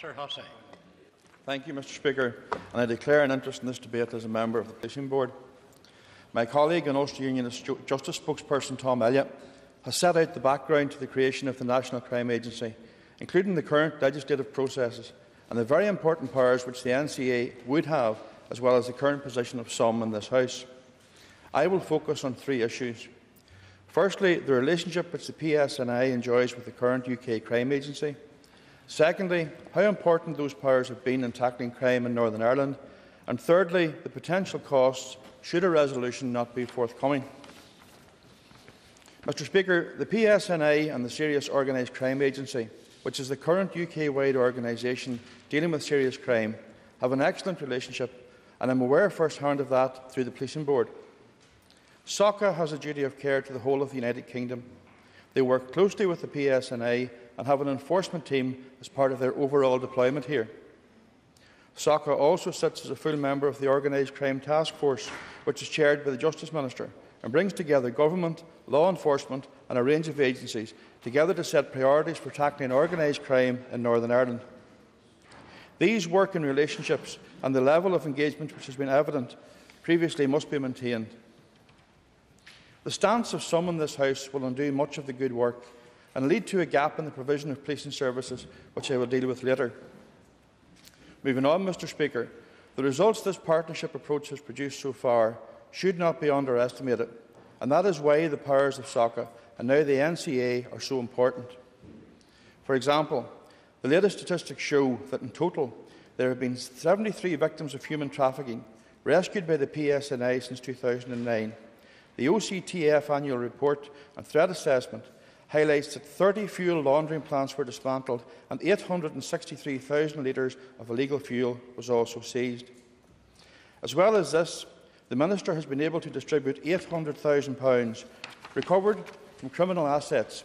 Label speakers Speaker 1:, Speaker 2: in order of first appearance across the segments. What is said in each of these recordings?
Speaker 1: Mr. Hussey.
Speaker 2: Thank you, Mr. Speaker, and I declare an interest in this debate as a member of the Policing Board. My colleague and Ulster Unionist Justice spokesperson Tom Elliott has set out the background to the creation of the National Crime Agency, including the current legislative processes and the very important powers which the NCA would have, as well as the current position of some in this House. I will focus on three issues. Firstly, the relationship which the PSNI enjoys with the current UK Crime Agency. Secondly, how important those powers have been in tackling crime in Northern Ireland. And thirdly, the potential costs should a resolution not be forthcoming. Mr. Speaker, the PSNI and the Serious Organised Crime Agency, which is the current UK-wide organisation dealing with serious crime, have an excellent relationship, and I am aware first-hand of that through the Policing Board. SOCA has a duty of care to the whole of the United Kingdom. They work closely with the PSNI and have an enforcement team as part of their overall deployment here. SOCA also sits as a full member of the Organised Crime Task Force, which is chaired by the Justice Minister, and brings together government, law enforcement and a range of agencies together to set priorities for tackling organised crime in Northern Ireland. These working relationships and the level of engagement which has been evident previously must be maintained. The stance of some in this House will undo much of the good work and lead to a gap in the provision of policing services, which I will deal with later. Moving on, Mr. Speaker, the results this partnership approach has produced so far should not be underestimated, and that is why the powers of SOCA and now the NCA are so important. For example, the latest statistics show that in total there have been 73 victims of human trafficking rescued by the PSNI since 2009. The OCTF annual report and threat assessment highlights that 30 fuel laundering plants were dismantled and 863,000 litres of illegal fuel was also seized. As well as this, the Minister has been able to distribute £800,000 recovered from criminal assets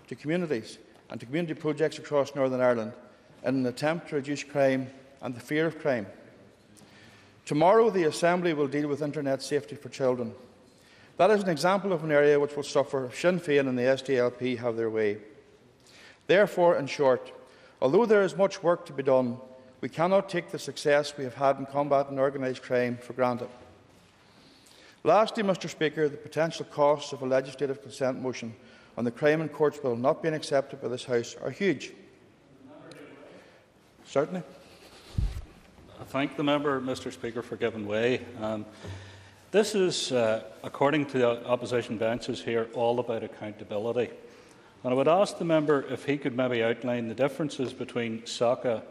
Speaker 2: to communities and to community projects across Northern Ireland in an attempt to reduce crime and the fear of crime. Tomorrow, the Assembly will deal with internet safety for children. That is an example of an area which will suffer if Sinn Féin and the SDLP have their way. Therefore, in short, although there is much work to be done, we cannot take the success we have had in combating organised crime for granted. Lastly, Mr. Speaker, the potential costs of a legislative consent motion on the Crime and Courts Bill not being accepted by this House are huge. Certainly.
Speaker 3: I thank the member, Mr. Speaker, for giving way. This is, according to the opposition benches here, all about accountability. And I would ask the member if he could maybe outline the differences between SOCA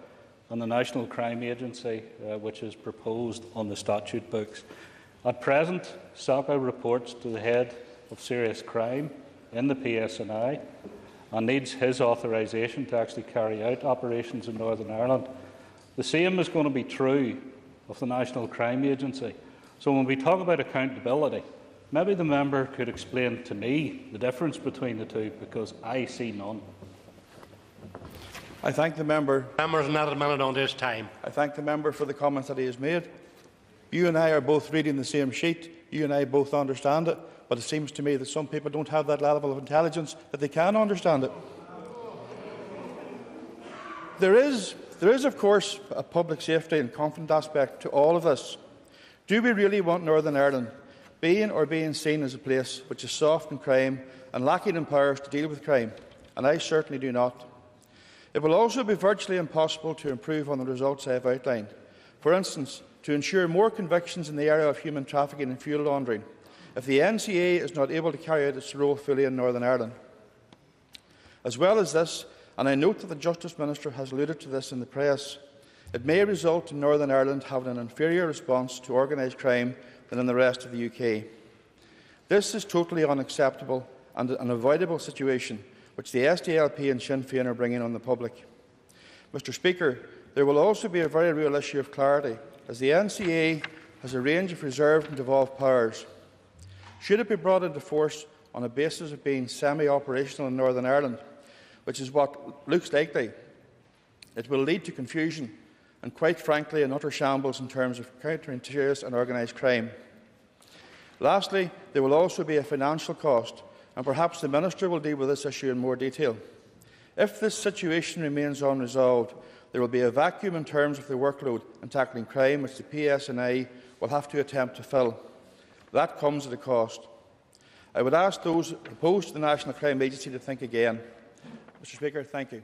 Speaker 3: and the National Crime Agency, which is proposed on the statute books. At present, SOCA reports to the head of serious crime in the PSNI and needs his authorisation to actually carry out operations in Northern Ireland. The same is going to be true of the National Crime Agency. So when we talk about accountability, maybe the member could explain to me the difference between the two, because I see none.
Speaker 2: I thank the member.
Speaker 1: Members not a minute on this time.
Speaker 2: I thank the member for the comments that he has made. You and I are both reading the same sheet. You and I both understand it, but it seems to me that some people don't have that level of intelligence that they can understand it. There is, of course, a public safety and confidence aspect to all of this. Do we really want Northern Ireland being seen as a place which is soft in crime and lacking in powers to deal with crime? And I certainly do not. It will also be virtually impossible to improve on the results I have outlined. For instance, to ensure more convictions in the area of human trafficking and fuel laundering, if the NCA is not able to carry out its role fully in Northern Ireland. As well as this, and I note that the Justice Minister has alluded to this in the press, it may result in Northern Ireland having an inferior response to organised crime than in the rest of the UK. This is totally unacceptable and an avoidable situation which the SDLP and Sinn Féin are bringing on the public. Mr. Speaker, there will also be a very real issue of clarity, as the NCA has a range of reserved and devolved powers. Should it be brought into force on a basis of being semi-operational in Northern Ireland, which is what looks likely, it will lead to confusion and, quite frankly, an utter shambles in terms of countering serious and organised crime. Lastly, there will also be a financial cost, and perhaps the Minister will deal with this issue in more detail. If this situation remains unresolved, there will be a vacuum in terms of the workload in tackling crime which the PSNI will have to attempt to fill. That comes at a cost. I would ask those opposed to the National Crime Agency to think again. Mr Speaker, thank you.